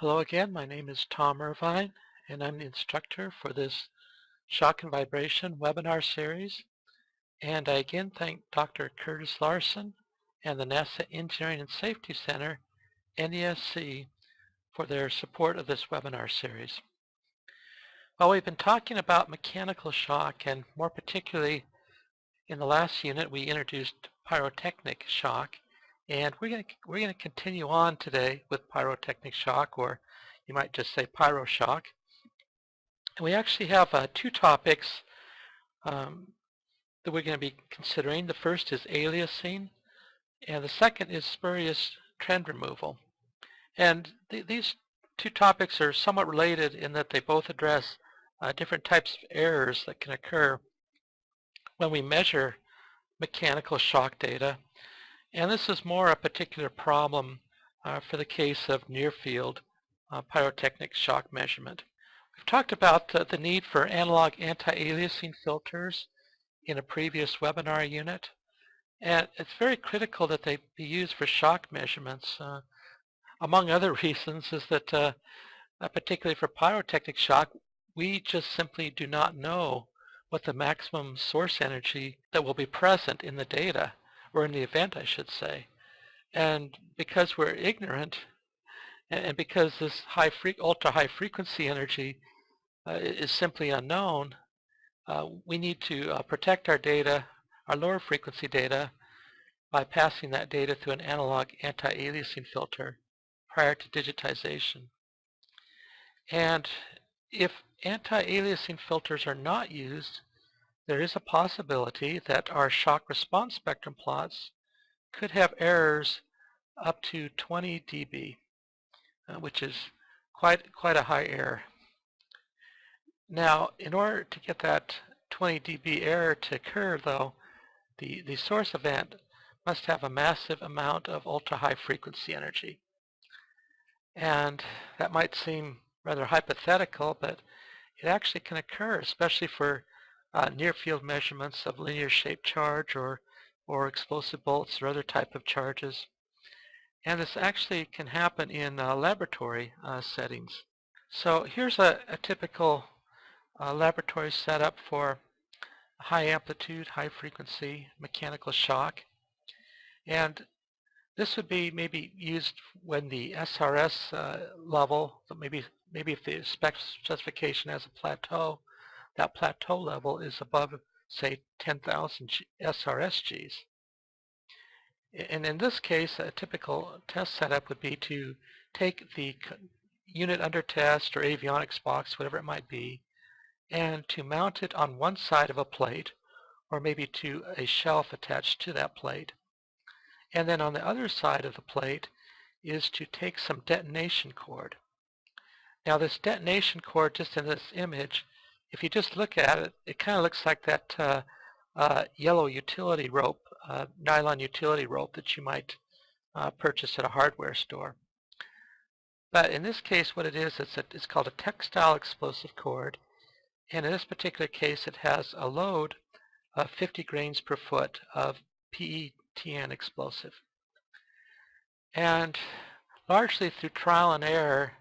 Hello again, my name is Tom Irvine, and I'm the instructor for this Shock and Vibration webinar series. And I again thank Dr. Curtis Larson and the NASA Engineering and Safety Center, NESC, for their support of this webinar series. Well, we've been talking about mechanical shock, and more particularly in the last unit we introduced pyrotechnic shock, and we're going to continue on today with pyrotechnic shock, or you might just say pyroshock. And we actually have two topics that we're going to be considering. The first is aliasing, and the second is spurious trend removal. And these two topics are somewhat related in that they both address different types of errors that can occur when we measure mechanical shock data. And this is more a particular problem for the case of near-field pyrotechnic shock measurement. We've talked about the need for analog anti-aliasing filters in a previous webinar unit, and it's very critical that they be used for shock measurements. Among other reasons is that particularly for pyrotechnic shock, we just simply do not know what the maximum source energy that will be present in the data, or in the event I should say. And because we're ignorant, and because this ultra-high frequency energy is simply unknown, we need to protect our data, our lower frequency data, by passing that data through an analog anti-aliasing filter prior to digitization. And if anti-aliasing filters are not used, there is a possibility that our shock response spectrum plots could have errors up to 20 dB, which is quite a high error. Now, in order to get that 20 dB error to occur, though, the source event must have a massive amount of ultra-high frequency energy. And that might seem rather hypothetical, but it actually can occur, especially for near-field measurements of linear-shaped charge or explosive bolts or other type of charges. And this actually can happen in laboratory settings. So here's a typical laboratory setup for high amplitude, high frequency mechanical shock. And this would be maybe used when the SRS level, maybe if the specification has a plateau, that plateau level is above, say, 10,000 SRSGs. And in this case, a typical test setup would be to take the unit under test or avionics box, whatever it might be, and to mount it on one side of a plate, or maybe to a shelf attached to that plate. And then on the other side of the plate is to take some detonation cord. Now this detonation cord, just in this image, if you just look at it, it kind of looks like that yellow utility rope, nylon utility rope that you might purchase at a hardware store. But in this case, what it is, it's called a textile explosive cord. And in this particular case, it has a load of 50 grains per foot of PETN explosive. And largely through trial and error,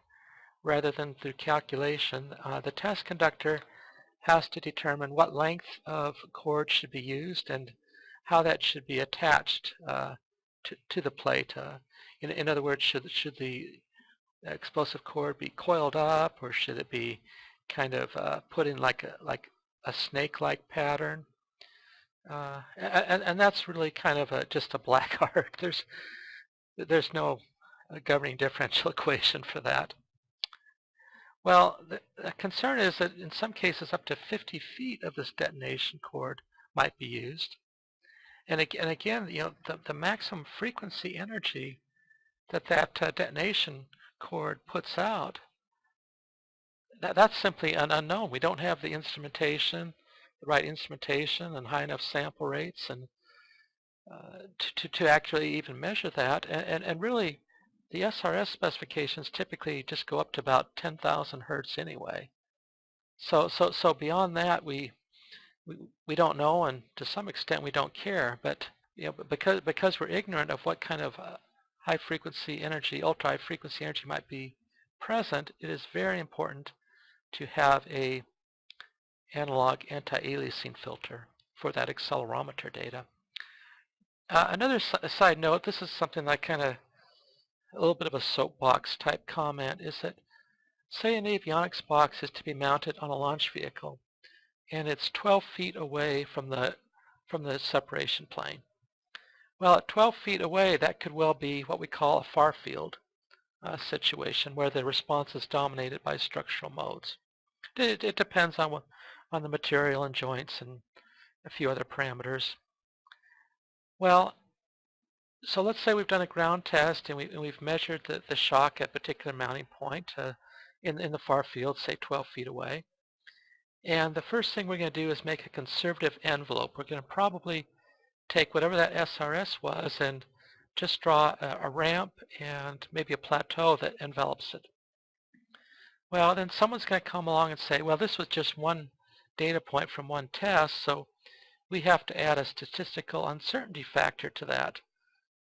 rather than through calculation, the test conductor has to determine what length of cord should be used and how that should be attached to the plate. In other words, should the explosive cord be coiled up, or should it be kind of put in like a snake-like pattern? And that's really kind of just a black art. There's no governing differential equation for that. Well, the concern is that in some cases up to 50 feet of this detonation cord might be used. And again, the maximum frequency energy that detonation cord puts out, that's simply an unknown. We don't have the instrumentation, the right instrumentation and high enough sample rates and to actually even measure that. And really, the SRS specifications typically just go up to about 10,000 hertz anyway. So beyond that, we don't know, and to some extent we don't care. But because we're ignorant of what kind of high frequency energy, ultra high frequency energy might be present, it is very important to have a analog anti-aliasing filter for that accelerometer data. Another side note, this is something like a little bit of a soapbox type comment, is that say an avionics box is to be mounted on a launch vehicle and it's 12 feet away from the separation plane. Well, at 12 feet away, that could well be what we call a far field situation where the response is dominated by structural modes. It depends on the material and joints and a few other parameters. Well, so let's say we've done a ground test and we've measured the shock at a particular mounting point in the far field, say 12 feet away. And the first thing we're going to do is make a conservative envelope. We're going to probably take whatever that SRS was and just draw a ramp and maybe a plateau that envelops it. Well, then someone's going to come along and say, well, this was just one data point from one test, so we have to add a statistical uncertainty factor to that.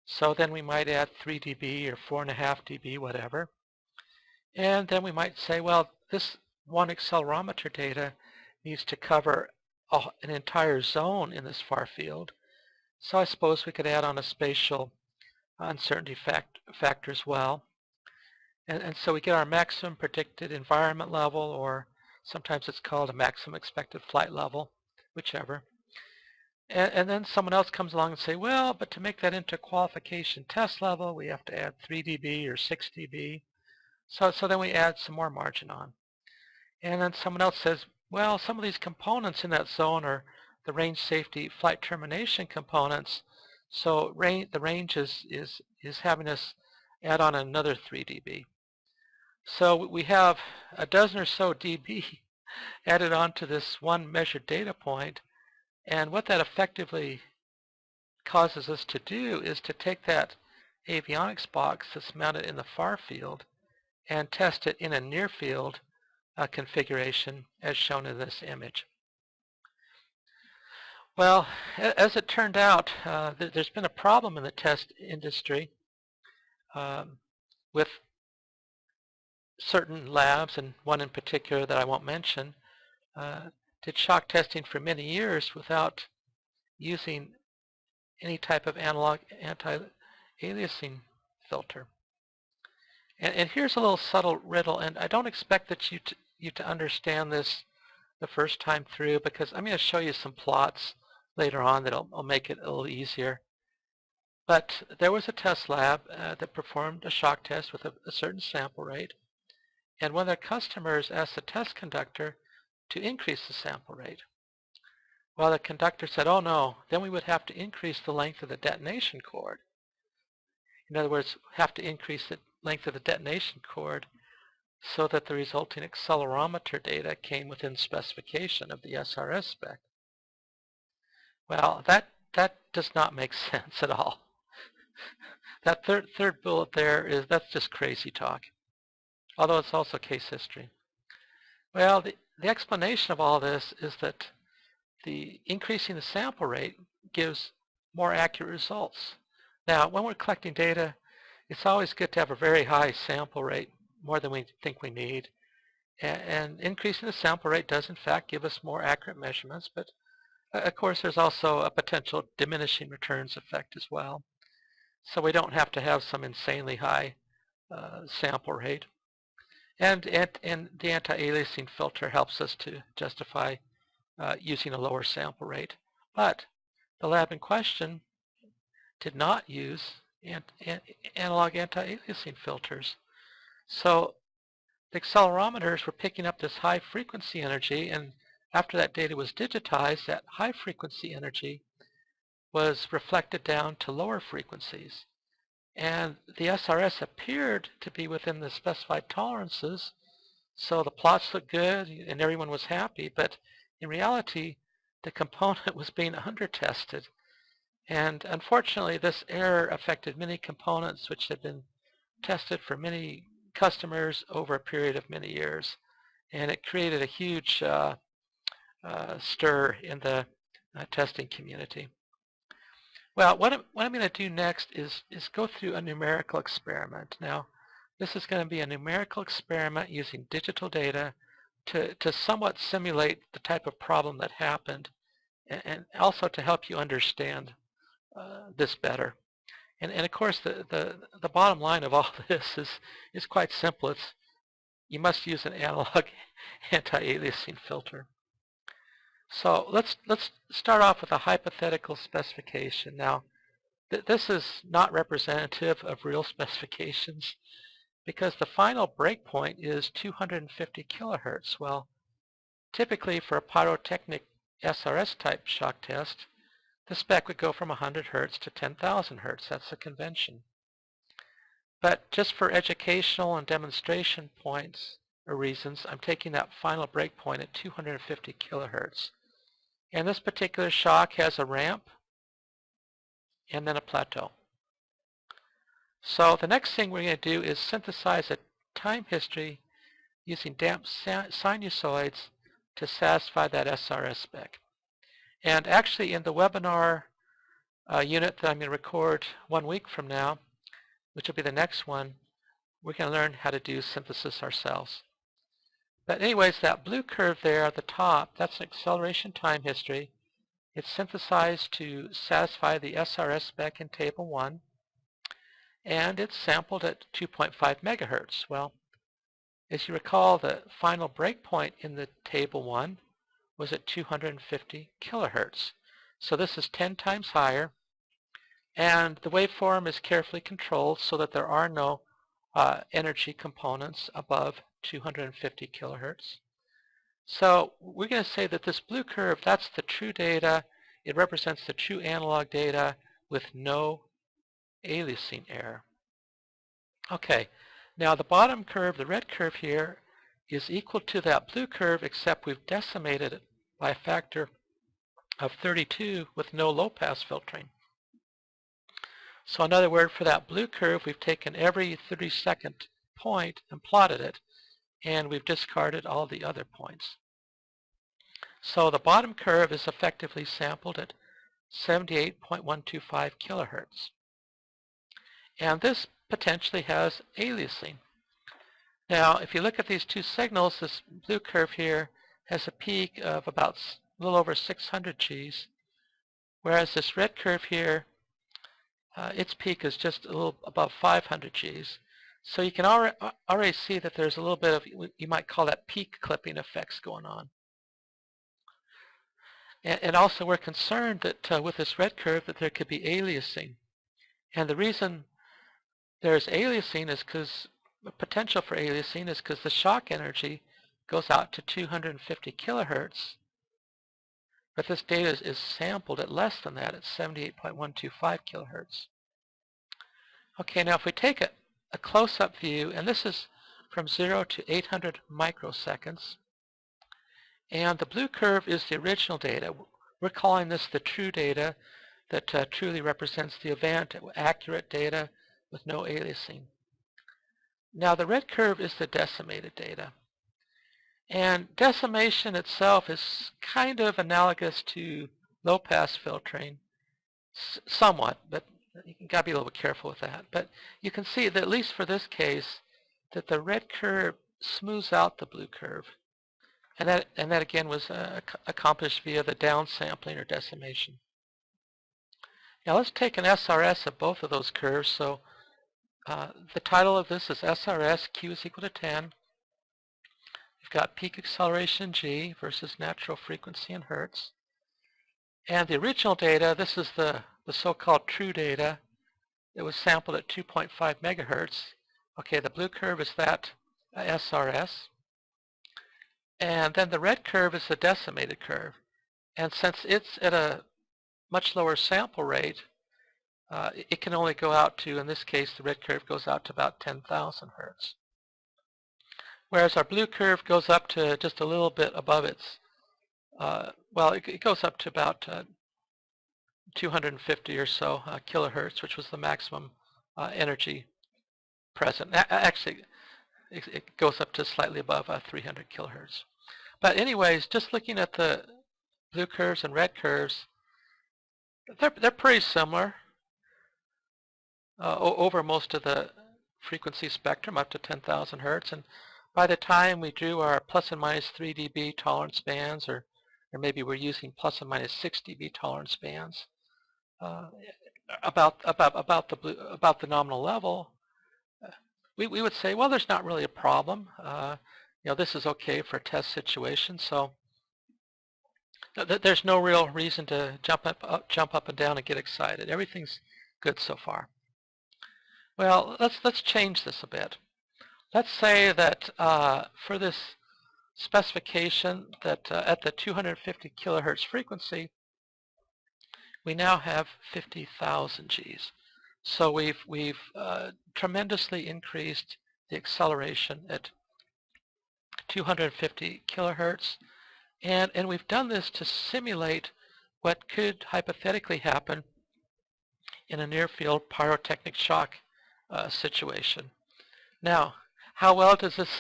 So then we might add 3 dB or 4.5 dB, whatever. And then we might say, well, this one accelerometer data needs to cover an entire zone in this far field. So I suppose we could add on a spatial uncertainty factor as well. And so we get our maximum predicted environment level, or sometimes it's called a maximum expected flight level, whichever. And then someone else comes along and say, well, but to make that into a qualification test level, we have to add 3 dB or 6 dB. So then we add some more margin on. And then someone else says, well, some of these components in that zone are the range safety flight termination components. So the range is having us add on another 3 dB. So we have a dozen or so dB added on to this one measured data point. And what that effectively causes us to do is to take that avionics box that's mounted in the far field and test it in a near field configuration as shown in this image. Well, as it turned out, there's been a problem in the test industry with certain labs, and one in particular that I won't mention, did shock testing for many years without using any type of analog anti-aliasing filter. And here's a little subtle riddle, and I don't expect that you to understand this the first time through, because I'm going to show you some plots later on that'll make it a little easier. But there was a test lab that performed a shock test with a certain sample rate, and one of their customers asked the test conductor to increase the sample rate. Well, the conductor said, oh no, then we would have to increase the length of the detonation cord. In other words, have to increase the length of the detonation cord so that the resulting accelerometer data came within specification of the SRS spec. Well, that does not make sense at all. That third bullet there that's just crazy talk, although it's also case history. Well, the explanation of all this is that the increasing the sample rate gives more accurate results. Now, when we're collecting data, it's always good to have a very high sample rate, more than we think we need. And increasing the sample rate does, in fact, give us more accurate measurements, but of course, there's also a potential diminishing returns effect as well. So we don't have to have some insanely high sample rate. And the anti-aliasing filter helps us to justify using a lower sample rate. But the lab in question did not use analog anti-aliasing filters. So the accelerometers were picking up this high frequency energy, and after that data was digitized, that high frequency energy was reflected down to lower frequencies. And the SRS appeared to be within the specified tolerances, so the plots looked good and everyone was happy, but in reality, the component was being under-tested. And unfortunately, this error affected many components which had been tested for many customers over a period of many years. And it created a huge stir in the testing community. Well, what I'm going to do next is go through a numerical experiment. Now, This is going to be a numerical experiment using digital data to somewhat simulate the type of problem that happened, and also to help you understand this better. And of course, the bottom line of all this is quite simple. You must use an analog anti-aliasing filter. So let's start off with a hypothetical specification. Now, this is not representative of real specifications because the final breakpoint is 250 kilohertz. Well, typically for a Pyrotechnic SRS type shock test, the spec would go from 100 hertz to 10,000 hertz. That's the convention. But just for educational and demonstration points or reasons, I'm taking that final breakpoint at 250 kilohertz. And this particular shock has a ramp and then a plateau. So the next thing we're going to do is synthesize a time history using damped sinusoids to satisfy that SRS spec. And actually in the webinar unit that I'm going to record 1 week from now, which will be the next one, we're going to learn how to do synthesis ourselves. But anyways, that blue curve there at the top, that's an acceleration time history. It's synthesized to satisfy the SRS spec in Table 1, and it's sampled at 2.5 megahertz. Well, as you recall, the final breakpoint in the Table 1 was at 250 kilohertz. So this is 10 times higher, and the waveform is carefully controlled so that there are no energy components above 250 kilohertz. So we're going to say that this blue curve, that's the true data. It represents the true analog data with no aliasing error. Okay, now the bottom curve, the red curve here, is equal to that blue curve, except we've decimated it by a factor of 32 with no low-pass filtering. So in other words, for that blue curve, we've taken every 32nd point and plotted it, and we've discarded all the other points. So the bottom curve is effectively sampled at 78.125 kilohertz. And this potentially has aliasing. Now, if you look at these two signals, this blue curve here has a peak of about a little over 600 Gs, whereas this red curve here, its peak is just a little above 500 Gs. So you can already see that there's a little bit of, you might call that peak clipping effects going on. And also we're concerned that with this red curve that there could be aliasing. And the reason there's aliasing is because, the potential for aliasing is because the shock energy goes out to 250 kilohertz. But this data is sampled at less than that, at 78.125 kilohertz. Okay, now if we take a close-up view, and this is from 0 to 800 microseconds, and the blue curve is the original data. We're calling this the true data that truly represents the event, accurate data with no aliasing. Now the red curve is the decimated data. And decimation itself is kind of analogous to low-pass filtering, somewhat, but you got to be a little bit careful with that. But you can see that at least for this case, that the red curve smooths out the blue curve. And that again was accomplished via the downsampling or decimation. Now let's take an SRS of both of those curves. So the title of this is SRS, Q is equal to 10. We've got peak acceleration G versus natural frequency in hertz. And the original data, this is the so-called true data. It was sampled at 2.5 megahertz. Okay, the blue curve is that SRS. And then the red curve is the decimated curve. And since it's at a much lower sample rate, it can only go out to, in this case, the red curve goes out to about 10,000 hertz. Whereas our blue curve goes up to just a little bit above its, well, it goes up to about 250 or so kilohertz, which was the maximum energy present. Actually, it goes up to slightly above 300 kilohertz. But anyways, just looking at the blue curves and red curves, they're pretty similar over most of the frequency spectrum up to 10,000 hertz, and by the time we drew our plus and minus 3 dB tolerance bands, or maybe we're using plus and minus 6 dB tolerance bands, about the nominal level, we would say, well, there's not really a problem. This is okay for a test situation, so there's no real reason to jump up and down and get excited. Everything's good so far. Well, let's change this a bit. Let's say that for this specification that at the 250 kilohertz frequency, we now have 50,000 Gs. So we've tremendously increased the acceleration at 250 kilohertz, and we've done this to simulate what could hypothetically happen in a near-field pyrotechnic shock situation. Now, how well does this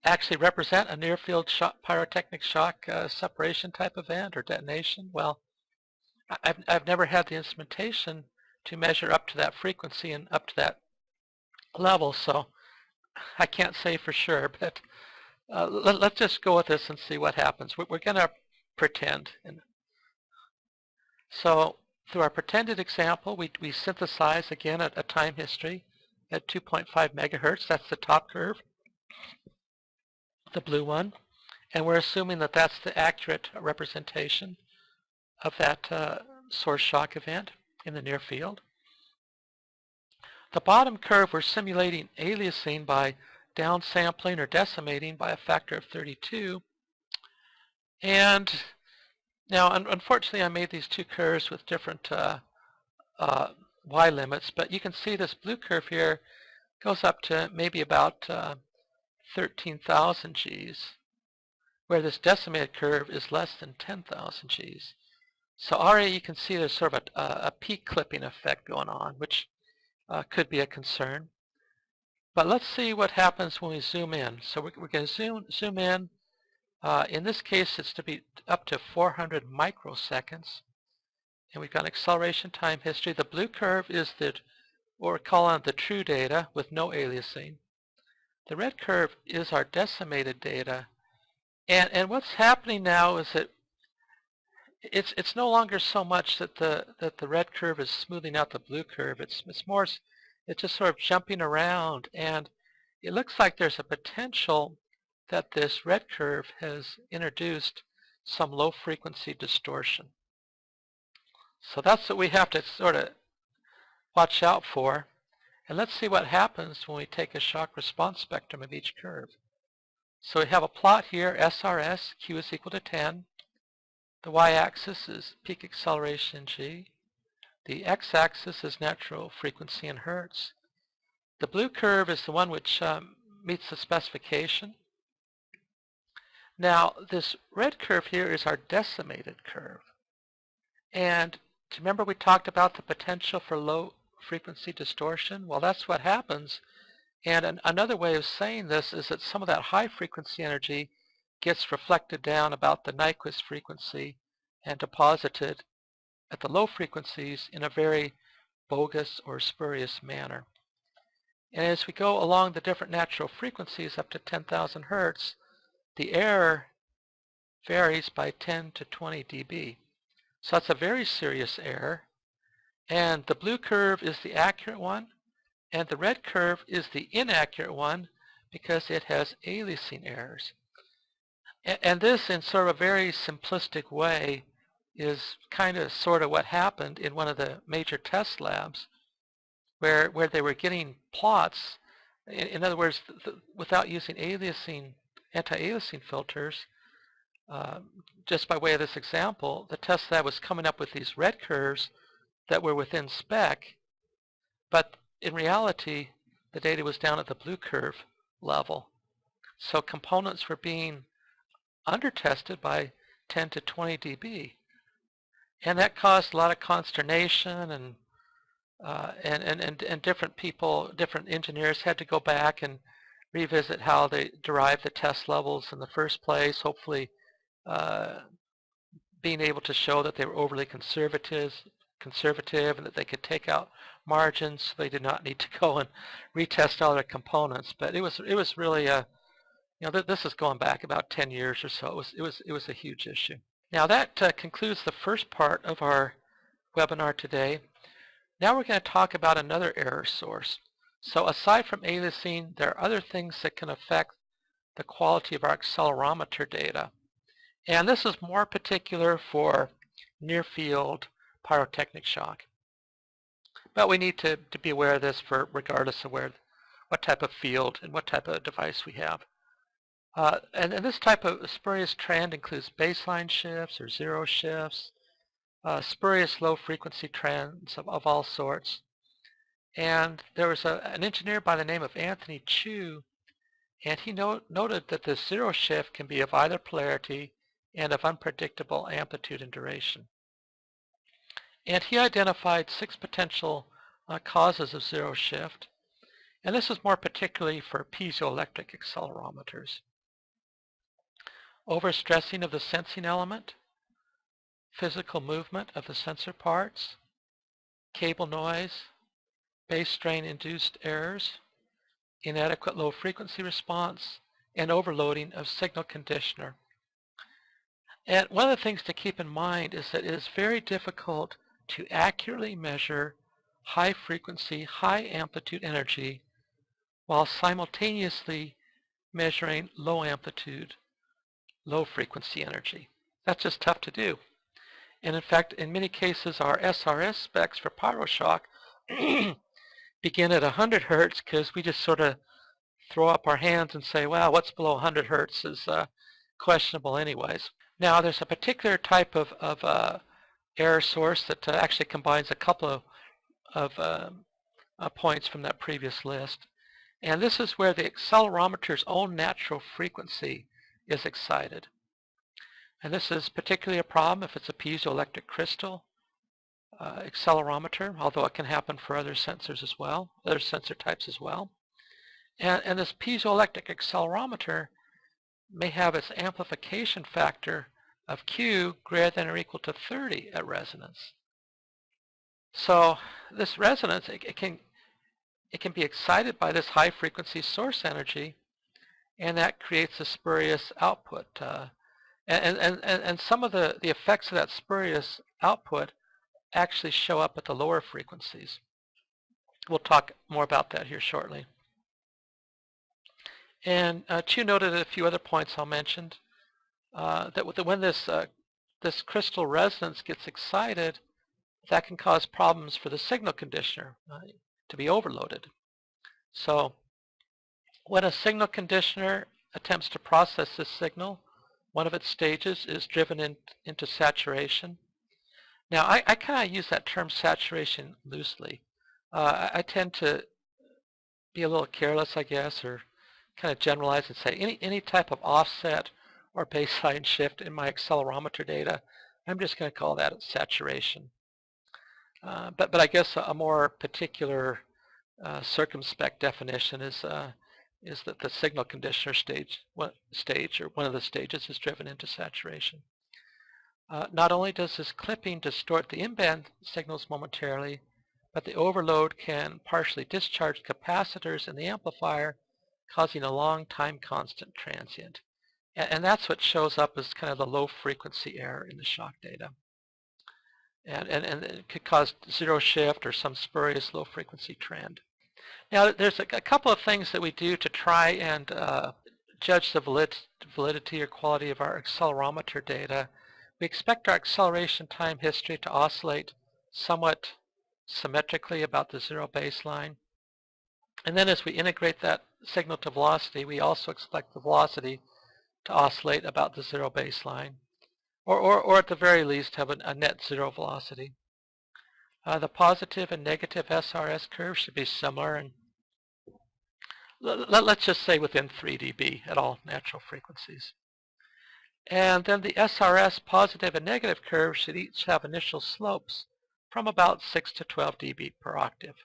actually represent a near-field pyrotechnic shock separation type event or detonation? Well, I've never had the instrumentation to measure up to that frequency and up to that level, so I can't say for sure, but let's just go with this and see what happens. We're going to pretend. So through our pretended example, we synthesize again a time history at 2.5 megahertz. That's the top curve, the blue one, and we're assuming that that's the accurate representation of that source shock event in the near field. The bottom curve, we're simulating aliasing by downsampling or decimating by a factor of 32. And now, unfortunately, I made these two curves with different y limits, but you can see this blue curve here goes up to maybe about 13,000 Gs, where this decimated curve is less than 10,000 Gs. So already you can see there's sort of a peak clipping effect going on, which could be a concern. But let's see what happens when we zoom in. So we're going to zoom in. In this case, it's to be up to 400 microseconds. And we've got acceleration time history. The blue curve is what we're calling the true data with no aliasing. The red curve is our decimated data. And what's happening now is that it's no longer so much that the red curve is smoothing out the blue curve. It's just sort of jumping around, and it looks like there's a potential that this red curve has introduced some low frequency distortion. So that's what we have to sort of watch out for. And let's see what happens when we take a shock response spectrum of each curve. So we have a plot here, SRS, Q is equal to 10. The y-axis is peak acceleration G. The x-axis is natural frequency in hertz. The blue curve is the one which meets the specification. Now, this red curve here is our decimated curve. And remember we talked about the potential for low frequency distortion? Well, that's what happens. And another way of saying this is that some of that high frequency energy gets reflected down about the Nyquist frequency and deposited at the low frequencies in a very bogus or spurious manner. And as we go along the different natural frequencies up to 10,000 hertz, the error varies by 10 to 20 dB. So that's a very serious error. And the blue curve is the accurate one, and the red curve is the inaccurate one because it has aliasing errors. And this, in sort of a very simplistic way, is kind of sort of what happened in one of the major test labs where they were getting plots. In other words, without using aliasing, anti-aliasing filters, just by way of this example, the test lab was coming up with these red curves that were within spec, but in reality, the data was down at the blue curve level. So components were being under-tested by 10 to 20 dB. And that caused a lot of consternation, and different people, different engineers had to go back and revisit how they derived the test levels in the first place, hopefully being able to show that they were overly conservative conservative and that they could take out margins, so they did not need to go and retest all their components. But it was really a, this is going back about 10 years or so. It was a huge issue. Now that concludes the first part of our webinar today. Now we're going to talk about another error source. So aside from aliasing, there are other things that can affect the quality of our accelerometer data. And this is more particular for near-field pyrotechnic shock. But we need to be aware of this for regardless of what type of field and what type of device we have. And this type of spurious trend includes baseline shifts or zero shifts, spurious low-frequency trends of all sorts. And there was an engineer by the name of Anthony Chu, and he noted that the zero shift can be of either polarity and of unpredictable amplitude and duration. And he identified 6 potential causes of zero shift, and this is more particularly for piezoelectric accelerometers. Overstressing of the sensing element, physical movement of the sensor parts, cable noise, base strain induced errors, inadequate low frequency response, and overloading of signal conditioner. And one of the things to keep in mind is that it is very difficult to accurately measure high frequency, high amplitude energy while simultaneously measuring low amplitude, low frequency energy. That's just tough to do. And in fact, in many cases, our SRS specs for pyroshock begin at 100 hertz because we just sort of throw up our hands and say, well, what's below 100 hertz is questionable anyways. Now, there's a particular type of error source that actually combines a couple of points from that previous list. And this is where the accelerometer's own natural frequency is excited. And this is particularly a problem if it's a piezoelectric crystal accelerometer, although it can happen for other sensors as well, other sensor types as well. And this piezoelectric accelerometer may have its amplification factor of Q greater than or equal to 30 at resonance. So this resonance, it can be excited by this high frequency source energy, and that creates a spurious output. And some of the effects of that spurious output actually show up at the lower frequencies. We'll talk more about that here shortly. And Chu noted a few other points I'll mention. That when this crystal resonance gets excited, that can cause problems for the signal conditioner to be overloaded. So when a signal conditioner attempts to process this signal, one of its stages is driven into saturation. Now, I kind of use that term saturation loosely. I tend to be a little careless, I guess, or kind of generalize and say any type of offset or baseline shift in my accelerometer data, I'm just going to call that saturation. But I guess a more particular circumspect definition is that the signal conditioner stage or one of the stages is driven into saturation. Not only does this clipping distort the in-band signals momentarily, but the overload can partially discharge capacitors in the amplifier, causing a long time constant transient. And that's what shows up as kind of the low frequency error in the shock data. And it could cause zero shift or some spurious low frequency trend. Now, there's a couple of things that we do to try and judge the validity or quality of our accelerometer data. We expect our acceleration time history to oscillate somewhat symmetrically about the zero baseline. And then as we integrate that signal to velocity, we also expect the velocity to oscillate about the zero baseline, or at the very least have a net zero velocity. The positive and negative SRS curves should be similar, and let's just say within 3 dB at all natural frequencies. And then the SRS positive and negative curves should each have initial slopes from about 6 to 12 dB per octave.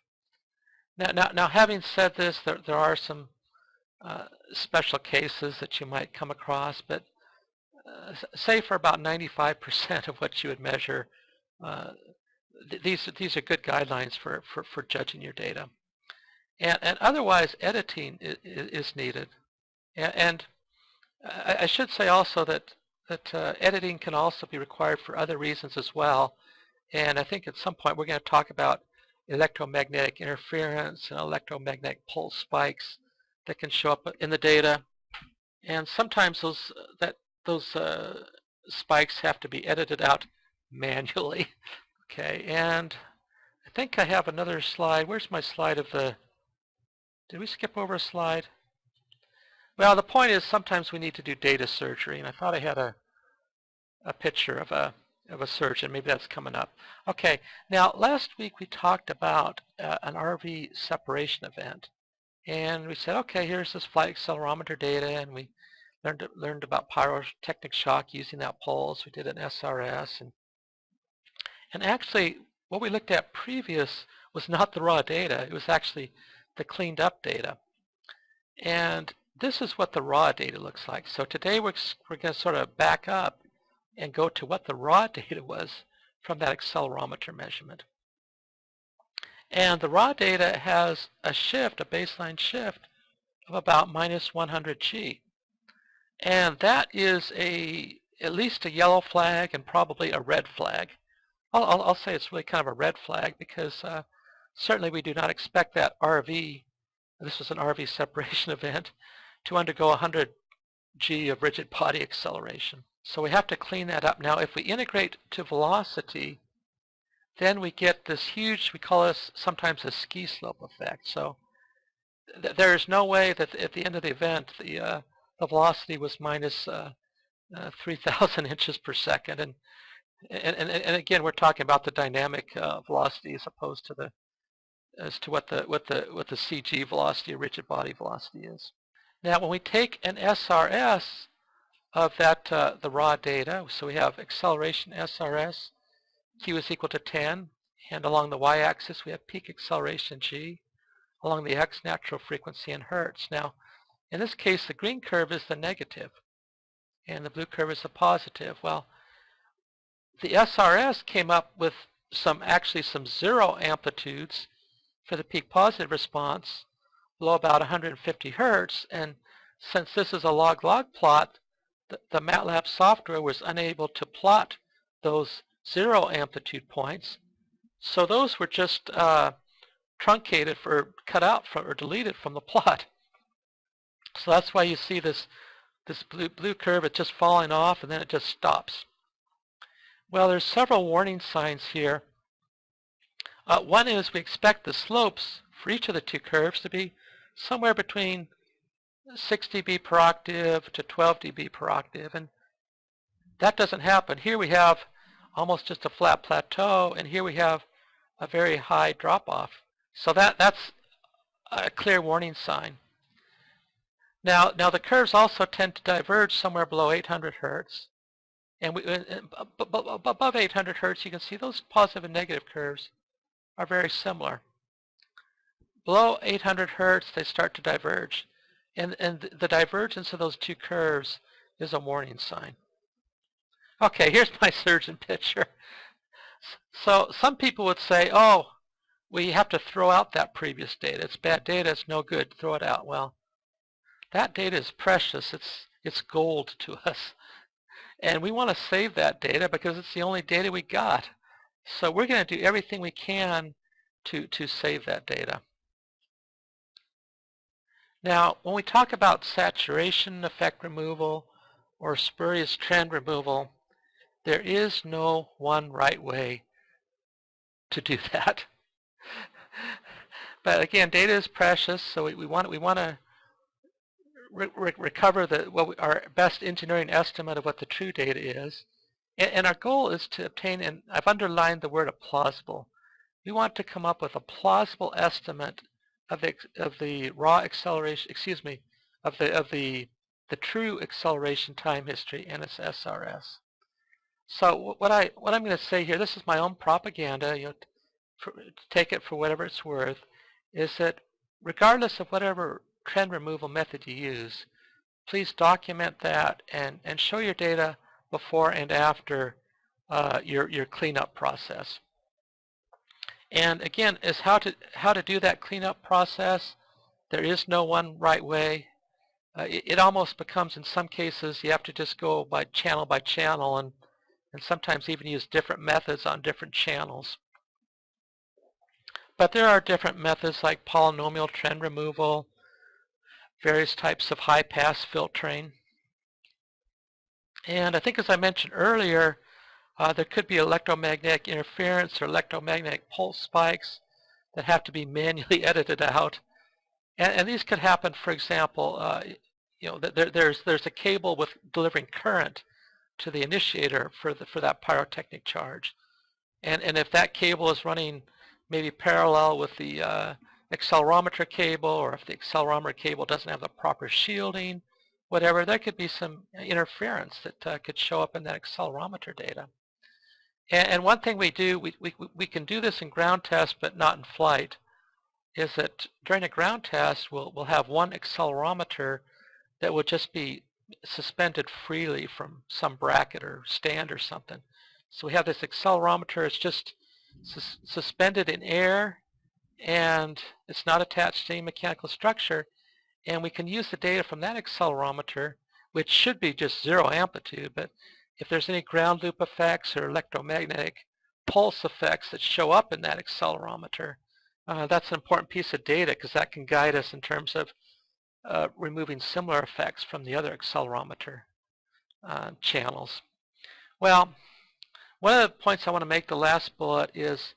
Now having said this, there are some special cases that you might come across, but say for about 95% of what you would measure, these are good guidelines for judging your data. And otherwise, editing is needed. And I should say also that editing can also be required for other reasons as well. And I think at some point we're going to talk about electromagnetic interference and electromagnetic pulse spikes that can show up in the data. And sometimes those spikes have to be edited out manually. Okay, and I think I have another slide. Where's my slide of the... Did we skip over a slide? Well, the point is sometimes we need to do data surgery, and I thought I had a picture of a surgeon. Maybe that's coming up. Okay, now last week we talked about an RV separation event, and we said, okay, here's this flight accelerometer data, and we learned about pyrotechnic shock using that pulse. We did an SRS, and actually what we looked at previous was not the raw data. It was actually the cleaned up data. And this is what the raw data looks like. So today we're going to sort of back up and go to what the raw data was from that accelerometer measurement. And the raw data has a shift, a baseline shift of about minus 100 G. And that is at least a yellow flag and probably a red flag. I'll say it's really kind of a red flag because certainly we do not expect that RV, this was an RV separation event, to undergo 100 G of rigid body acceleration. So we have to clean that up. Now if we integrate to velocity, then we get this huge, we call this sometimes a ski slope effect. So there is no way that at the end of the event the velocity was minus 3,000 inches per second. And again, we're talking about the dynamic velocity as opposed to what the CG velocity, or rigid body velocity, is. Now, when we take an SRS of that the raw data, so we have acceleration SRS, Q is equal to 10, and along the y-axis we have peak acceleration G, along the x natural frequency in hertz. Now, in this case, the green curve is the negative, and the blue curve is the positive. Well, the SRS came up with actually some zero amplitudes for the peak positive response below about 150 hertz, and since this is a log-log plot, the MATLAB software was unable to plot those zero amplitude points, so those were just truncated cut out or deleted from the plot. So that's why you see this blue curve, it's just falling off and then it just stops. Well, there's several warning signs here. One is we expect the slopes for each of the two curves to be somewhere between 6 dB per octave to 12 dB per octave, and that doesn't happen. Here we have almost just a flat plateau, and here we have a very high drop-off. So that's a clear warning sign. Now the curves also tend to diverge somewhere below 800 hertz. And above 800 hertz, you can see those positive and negative curves are very similar. Below 800 hertz, they start to diverge. And the divergence of those two curves is a warning sign. Okay, here's my surgeon picture. So some people would say, oh, we have to throw out that previous data. It's bad data, it's no good, throw it out. Well, that data is precious. It's gold to us. And we want to save that data because it's the only data we got. So we're going to do everything we can to save that data. Now, when we talk about saturation effect removal or spurious trend removal, there is no one right way to do that. But again, data is precious, so we want to recover our best engineering estimate of what the true data is. And our goal is to obtain, and I've underlined the word plausible. We want to come up with a plausible estimate of the raw acceleration, of the true acceleration time history and its SRS. So what I'm going to say here, this is my own propaganda, take it for whatever it's worth, is that regardless of whatever trend removal method you use, please document that and show your data before and after your cleanup process. And again, is how to do that cleanup process. There is no one right way. It almost becomes, in some cases, you have to just go by channel, and sometimes even use different methods on different channels. But there are different methods like polynomial trend removal, various types of high-pass filtering. And I think, as I mentioned earlier, there could be electromagnetic interference or electromagnetic pulse spikes that have to be manually edited out. And these could happen, for example, there's a cable with delivering current to the initiator for that pyrotechnic charge. And if that cable is running maybe parallel with the accelerometer cable, or if the accelerometer cable doesn't have the proper shielding, whatever, there could be some interference that could show up in that accelerometer data. And one thing we do, we can do this in ground test but not in flight, is that during a ground test we'll have one accelerometer that will just be suspended freely from some bracket or stand or something. So we have this accelerometer, it's just suspended in air, and it's not attached to any mechanical structure, and we can use the data from that accelerometer, which should be just zero amplitude, but if there's any ground loop effects or electromagnetic pulse effects that show up in that accelerometer, that's an important piece of data, because that can guide us in terms of removing similar effects from the other accelerometer channels. Well, one of the points I want to make, the last bullet, is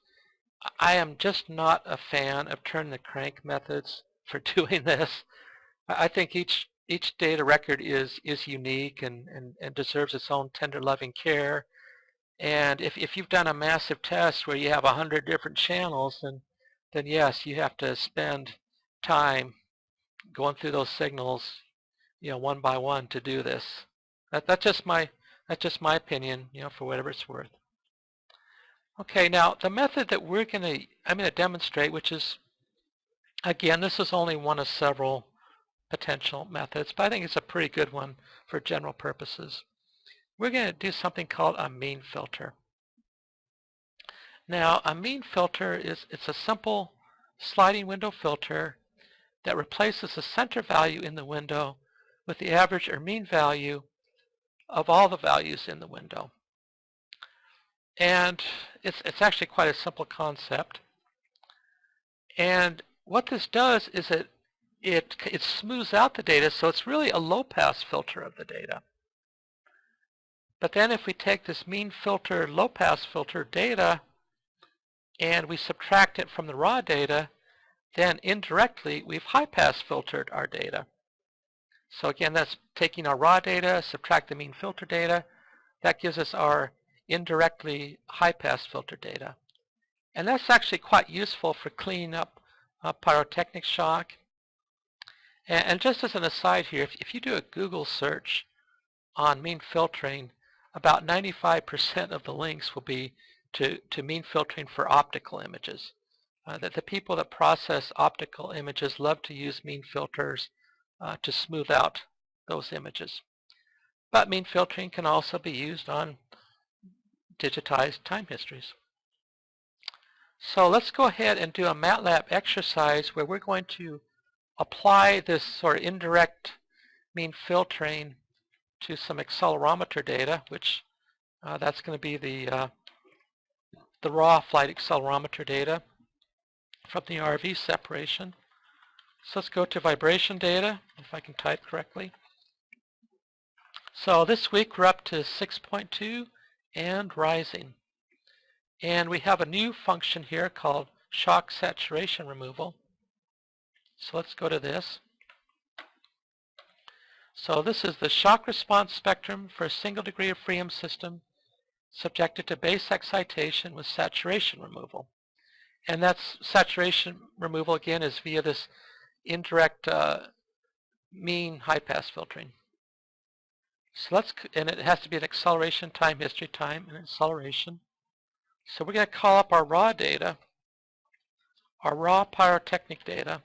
I am just not a fan of turn the crank methods for doing this. I think each data record is unique and deserves its own tender loving care. And if you've done a massive test where you have 100 different channels, then yes, you have to spend time going through those signals, one by one to do this. That's just my opinion, for whatever it's worth. Okay, now the method that I'm going to demonstrate, which is, again, this is only one of several potential methods, but I think it's a pretty good one for general purposes. We're going to do something called a mean filter. Now, a mean filter it's a simple sliding window filter that replaces the center value in the window with the average or mean value of all the values in the window. And it's actually quite a simple concept. And what this does is it smooths out the data, so it's really a low-pass filter of the data. But then if we take this mean filter, low-pass filter data, and we subtract it from the raw data, then indirectly we've high-pass filtered our data. So again, that's taking our raw data, subtract the mean filter data. That gives us our indirectly high-pass filter data. And that's actually quite useful for cleaning up pyrotechnic shock. And just as an aside here, if you do a Google search on mean filtering, about 95% of the links will be to mean filtering for optical images. That the people that process optical images love to use mean filters to smooth out those images. But mean filtering can also be used on digitized time histories. So let's go ahead and do a MATLAB exercise where we're going to apply this sort of indirect mean filtering to some accelerometer data, which that's going to be the raw flight accelerometer data from the RV separation. So let's go to vibration data, if I can type correctly. So this week we're up to 6.2 and rising. And we have a new function here called shock saturation removal. So let's go to this. So this is the shock response spectrum for a single degree of freedom system subjected to base excitation with saturation removal. And that's saturation removal, again, is via this indirect mean high-pass filtering. So and it has to be an acceleration, time history, time, and acceleration. So we're going to call up our raw data, our raw pyrotechnic data.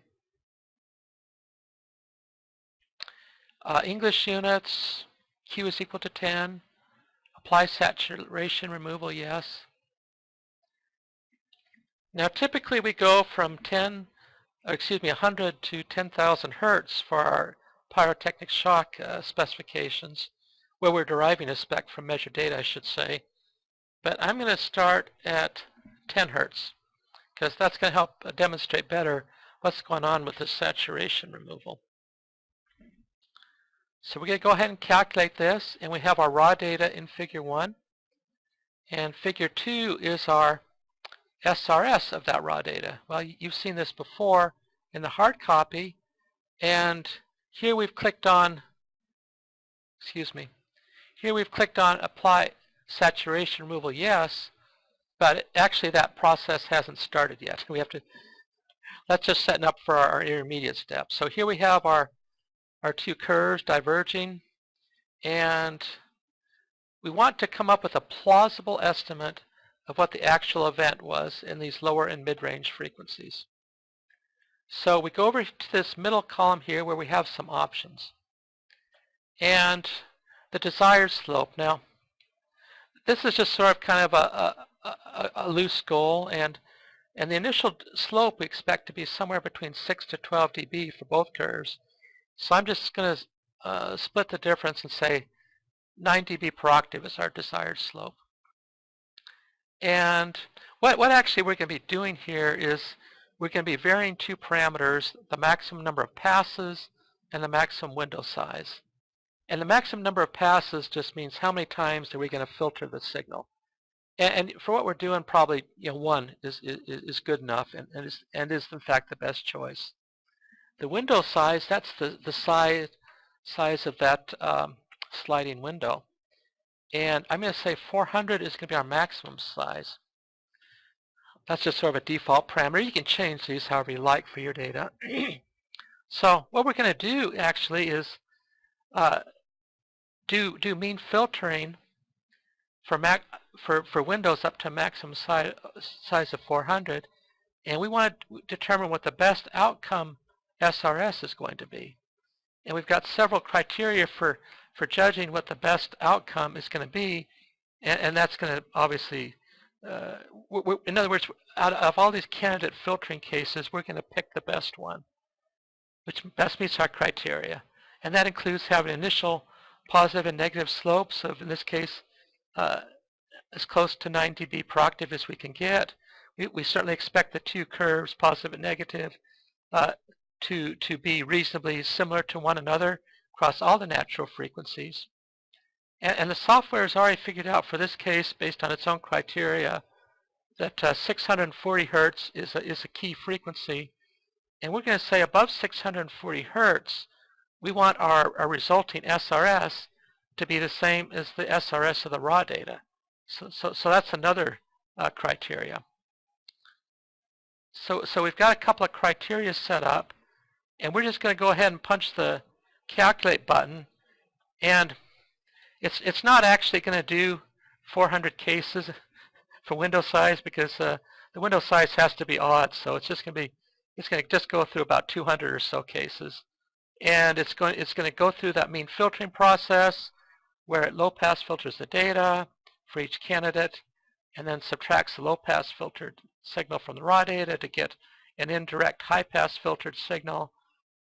English units, Q is equal to 10. Apply saturation removal, yes. Now typically we go from 100 to 10,000 hertz for our pyrotechnic shock specifications, where we're deriving a spec from measured data, I should say. But I'm going to start at 10 hertz because that's going to help demonstrate better what's going on with the saturation removal. So we're going to go ahead and calculate this, and we have our raw data in figure 1. And figure 2 is our SRS of that raw data. Well, you've seen this before in the hard copy, and here we've clicked on, here we've clicked on apply saturation removal yes, but actually that process hasn't started yet. We have to, that's just setting up for our intermediate step. So here we have our two curves diverging, and we want to come up with a plausible estimate of what the actual event was in these lower and mid-range frequencies. So we go over to this middle column here where we have some options. And the desired slope. Now, this is just sort of kind of a loose goal, and the initial slope we expect to be somewhere between 6 to 12 dB for both curves. So I'm just going to split the difference and say 9 dB per octave is our desired slope. And what actually we're going to be doing here is we're going to be varying two parameters, the maximum number of passes and the maximum window size. And the maximum number of passes just means how many times are we going to filter the signal. And for what we're doing, probably 1 is good enough and is in fact the best choice. The window size, that's the size of that sliding window. And I'm going to say 400 is going to be our maximum size. That's just sort of a default parameter. You can change these however you like for your data. So what we're going to do actually is do mean filtering for windows up to maximum size of 400, and we want to determine what the best outcome SRS is going to be. And we've got several criteria for judging what the best outcome is going to be, and that's going to obviously, in other words, out of all these candidate filtering cases, we're going to pick the best one, which best meets our criteria. And that includes having initial positive and negative slopes of, in this case, as close to 9 dB per octave as we can get. We certainly expect the two curves, positive and negative, to be reasonably similar to one another across all the natural frequencies. And the software has already figured out for this case, based on its own criteria, that 640 hertz is a key frequency. And we're going to say above 640 hertz, we want our resulting SRS to be the same as the SRS of the raw data. So that's another criteria. So we've got a couple of criteria set up, and we're just going to go ahead and punch the calculate button, and it's not actually going to do 400 cases for window size because the window size has to be odd, so it's going to just go through about 200 or so cases, and it's going to go through that mean filtering process where it low pass filters the data for each candidate, and then subtracts the low pass filtered signal from the raw data to get an indirect high pass filtered signal,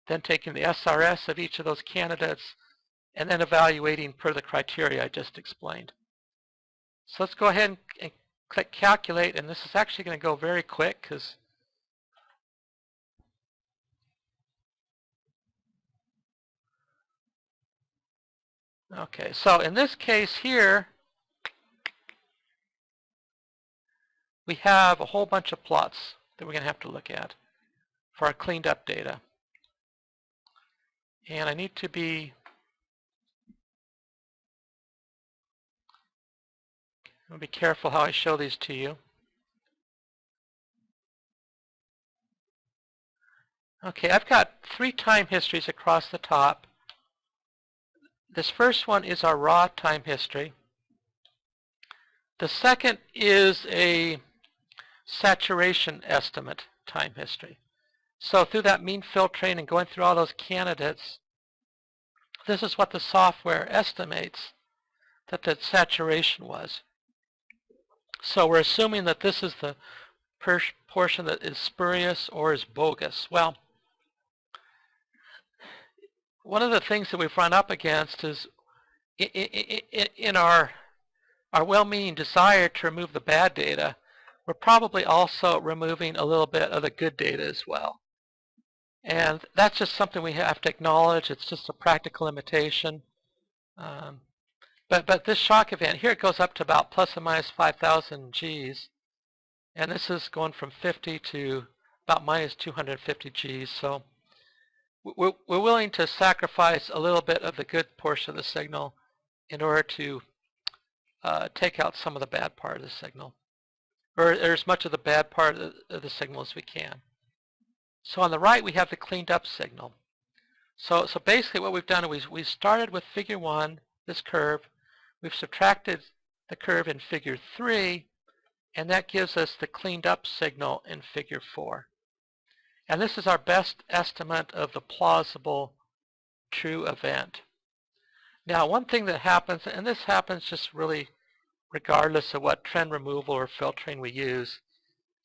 then taking the SRS of each of those candidates, and then evaluating per the criteria I just explained. So let's go ahead and click calculate, and this is actually going to go very quick because okay, so in this case here, we have a whole bunch of plots that we're going to have to look at for our cleaned up data. And I need to be careful how I show these to you. Okay, I've got 3 time histories across the top. This first one is our raw time history. The second is a saturation estimate time history. So through that mean filtering and going through all those candidates, this is what the software estimates that the saturation was. So we're assuming that this is the portion that is spurious or is bogus? Well, one of the things that we've run up against is in our well-meaning desire to remove the bad data, we're probably also removing a little bit of the good data as well. And that's just something we have to acknowledge. It's just a practical limitation. But this shock event, here it goes up to about plus or minus 5,000 Gs. And this is going from 50 to about minus 250 Gs. So we're willing to sacrifice a little bit of the good portion of the signal in order to take out some of the bad part of the signal, or as much of the bad part of the signal as we can. So on the right, we have the cleaned up signal. So basically what we've done is we started with figure 1, this curve. We've subtracted the curve in figure 3, and that gives us the cleaned up signal in figure 4. And this is our best estimate of the plausible true event. Now, one thing that happens, and this happens just really regardless of what trend removal or filtering we use,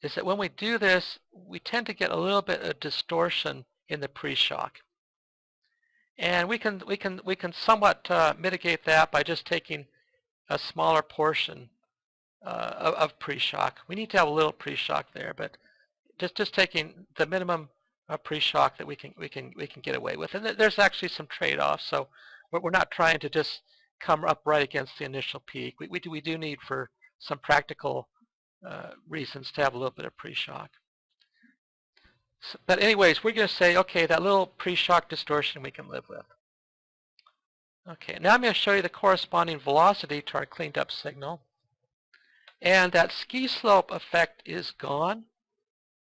is that when we do this, we tend to get a little bit of distortion in the pre-shock. And we can somewhat mitigate that by just taking a smaller portion of pre-shock. We need to have a little pre-shock there, but just taking the minimum pre-shock that we can get away with. And there's actually some trade-offs. So we're not trying to just come up right against the initial peak. We do need, for some practical reasons, to have a little bit of pre-shock. So, but anyways, we're going to say, okay, that little pre-shock distortion we can live with. Okay, now I'm going to show you the corresponding velocity to our cleaned up signal. And that ski slope effect is gone.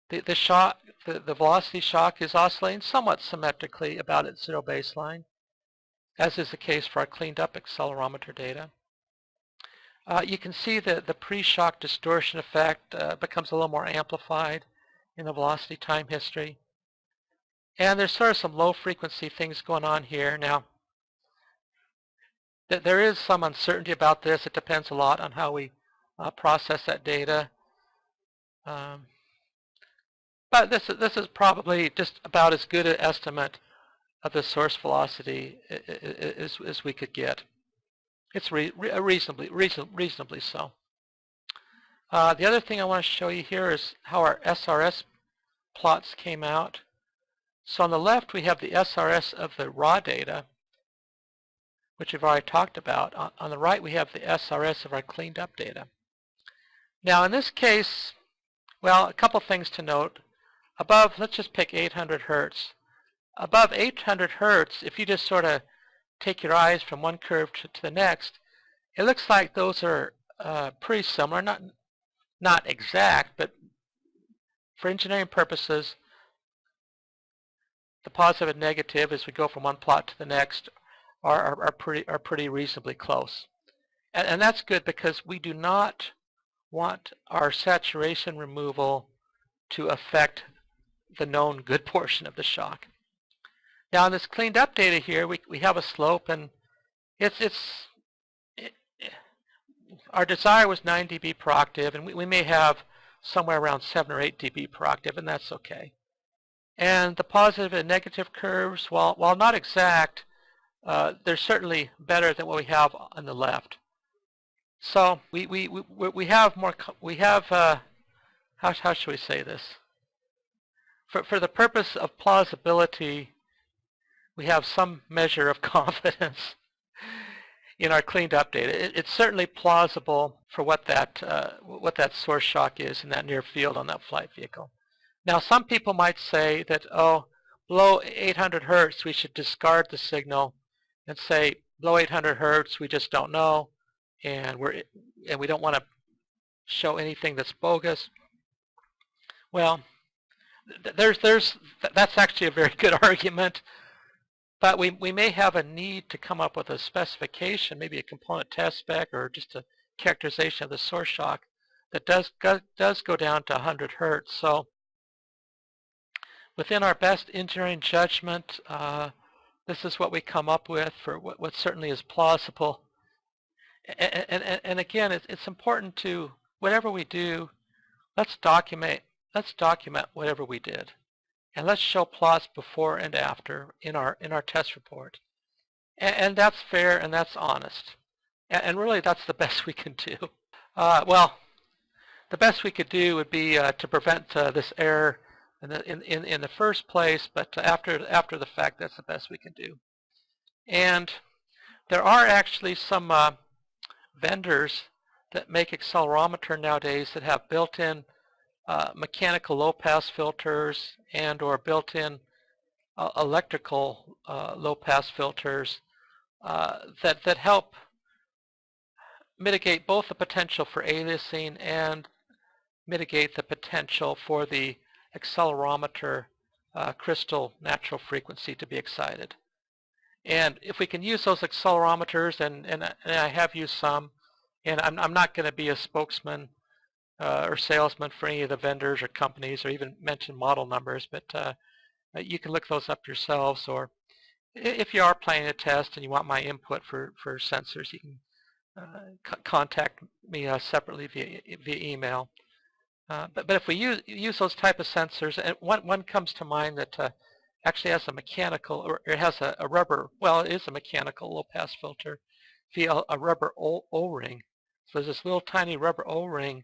The velocity shock is oscillating somewhat symmetrically about its zero baseline, as is the case for our cleaned up accelerometer data. You can see that the pre-shock distortion effect becomes a little more amplified in the velocity time history. And there's sort of some low frequency things going on here. Now, there is some uncertainty about this. It depends a lot on how we process that data. But this is probably just about as good an estimate of the source velocity as we could get. It's reasonably so. The other thing I want to show you here is how our SRS plots came out. So on the left, we have the SRS of the raw data, which we've already talked about. On the right, we have the SRS of our cleaned up data. Now, in this case, well, a couple things to note. Above, let's just pick 800 hertz. Above 800 hertz, if you just sort of take your eyes from one curve to the next, it looks like those are pretty similar, not exact, but for engineering purposes, the positive and negative as we go from one plot to the next are pretty reasonably close. And that's good because we do not want our saturation removal to affect the known good portion of the shock. Now in this cleaned up data here, we have a slope, and our desire was 9 dB per octave, and we may have somewhere around 7 or 8 dB per octave, and that's okay. And the positive and negative curves, while not exact, they're certainly better than what we have on the left. So we have more. How should we say this? For the purpose of plausibility, we have some measure of confidence in our cleaned up data. It's certainly plausible for what that source shock is in that near field on that flight vehicle. Now, some people might say that, oh, below 800 hertz, we should discard the signal and say below 800 hertz, we just don't know, and we don't want to show anything that's bogus. Well, that's actually a very good argument, but we may have a need to come up with a specification, maybe a component test spec or just a characterization of the source shock that does go down to 100 hertz. So within our best engineering judgment, this is what we come up with for what certainly is plausible. And again, it's important to, whatever we do, let's document whatever we did, and let's show plots before and after in our test report. And that's fair and that's honest. And really, that's the best we can do. Well, the best we could do would be to prevent this error in the first place, but after the fact, that's the best we can do. And there are actually some vendors that make accelerometer nowadays that have built-in mechanical low-pass filters and or built-in electrical low-pass filters that help mitigate both the potential for aliasing and mitigate the potential for the accelerometer crystal natural frequency to be excited. And if we can use those accelerometers, and I have used some, and I'm not going to be a spokesman or salesman for any of the vendors or companies or even mention model numbers, but you can look those up yourselves, or if you are planning a test and you want my input for sensors, you can contact me separately via email. But if we use those type of sensors, and one comes to mind that actually has a mechanical, or it has a rubber, well, it is a mechanical low-pass filter via a rubber O-ring. So there's this little tiny rubber O-ring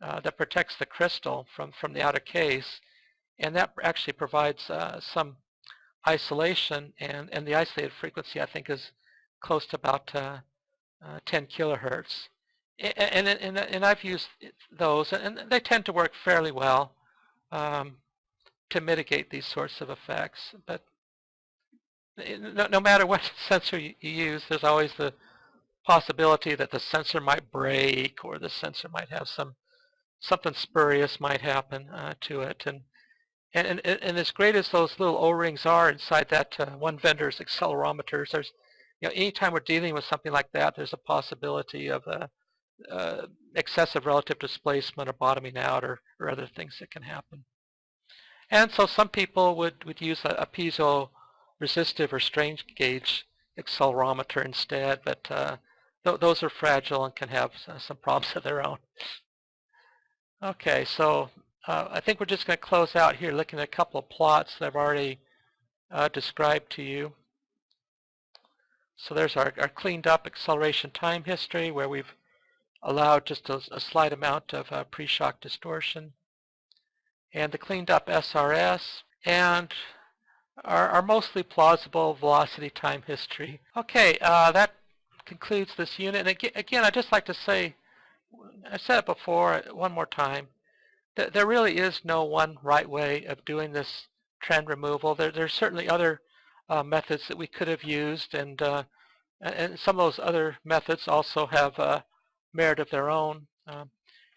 that protects the crystal from the outer case, and that actually provides some isolation, and the isolated frequency, I think, is close to about 10 kilohertz. And I've used those, and they tend to work fairly well to mitigate these sorts of effects. But no matter what sensor you use, there's always the possibility that the sensor might break, or the sensor might have something spurious might happen to it. And as great as those little O-rings are inside that one vendor's accelerometers, there's, anytime we're dealing with something like that, there's a possibility of excessive relative displacement or bottoming out or other things that can happen. And so some people would use a piezo resistive or strain gauge accelerometer instead, but those are fragile and can have some problems of their own. Okay, so I think we're just going to close out here looking at a couple of plots that I've already described to you. So there's our cleaned up acceleration time history, where we've allowed just a slight amount of pre-shock distortion, and the cleaned up SRS, and our mostly plausible velocity time history. Okay, that concludes this unit. And again, I'd just like to say, I said it before, one more time, that there really is no one right way of doing this trend removal. There's certainly other methods that we could have used, and some of those other methods also have merit of their own.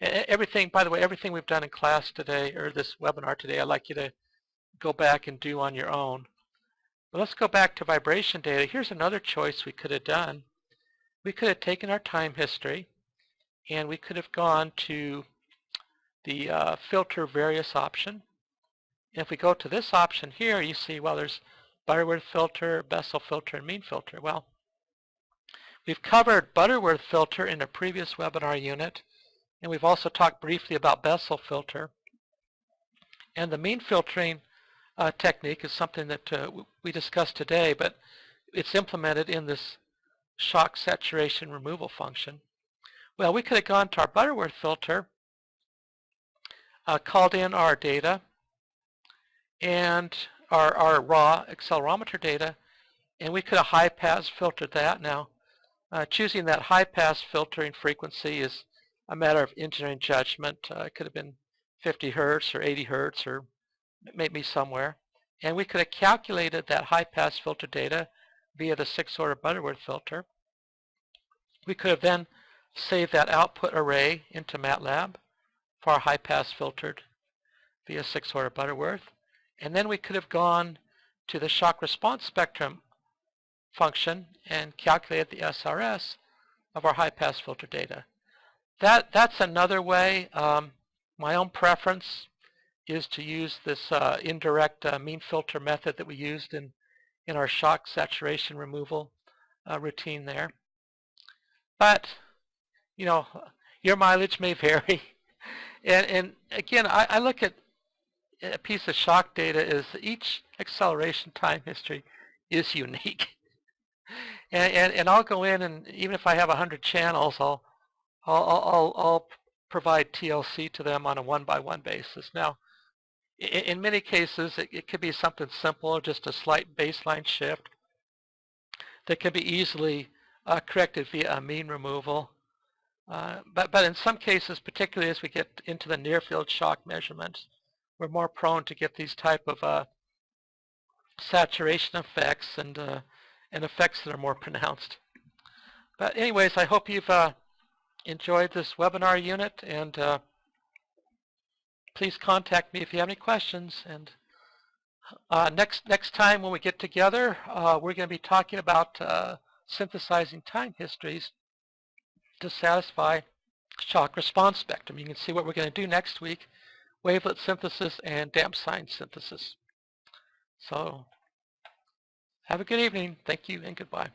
Everything, by the way, everything we've done in class today, or this webinar today, I'd like you to go back and do on your own. But let's go back to vibration data. Here's another choice we could have done. We could have taken our time history, and we could have gone to the filter various option. And if we go to this option here, you see, well, there's Butterworth filter, Bessel filter, and mean filter. Well, we've covered Butterworth filter in a previous webinar unit, and we've also talked briefly about Bessel filter. And the mean filtering technique is something that we discussed today, but it's implemented in this shock saturation removal function. Well, we could have gone to our Butterworth filter, called in our data and our raw accelerometer data, and we could have high-pass filtered that. Now, choosing that high-pass filtering frequency is a matter of engineering judgment. It could have been 50 hertz or 80 hertz or maybe somewhere. And we could have calculated that high-pass filter data via the 6-order Butterworth filter. We could have then saved that output array into MATLAB for our high-pass filtered via 6-order Butterworth. And then we could have gone to the shock response spectrum function and calculated the SRS of our high-pass filter data. That's another way. My own preference is to use this indirect mean filter method that we used in our shock saturation removal routine there. But, your mileage may vary. And again, I look at a piece of shock data as each acceleration time history is unique. And I'll go in, and even if I have 100 channels, I'll provide TLC to them on a one-by-one basis. Now, in many cases, it could be something simple, just a slight baseline shift that can be easily corrected via a mean removal. But in some cases, particularly as we get into the near-field shock measurements, we're more prone to get these type of saturation effects and effects that are more pronounced. But anyways, I hope you've enjoyed this webinar unit, and please contact me if you have any questions. And next time when we get together, we're going to be talking about synthesizing time histories to satisfy shock response spectrum. You can see what we're going to do next week: wavelet synthesis and damp sign synthesis. So have a good evening. Thank you and goodbye.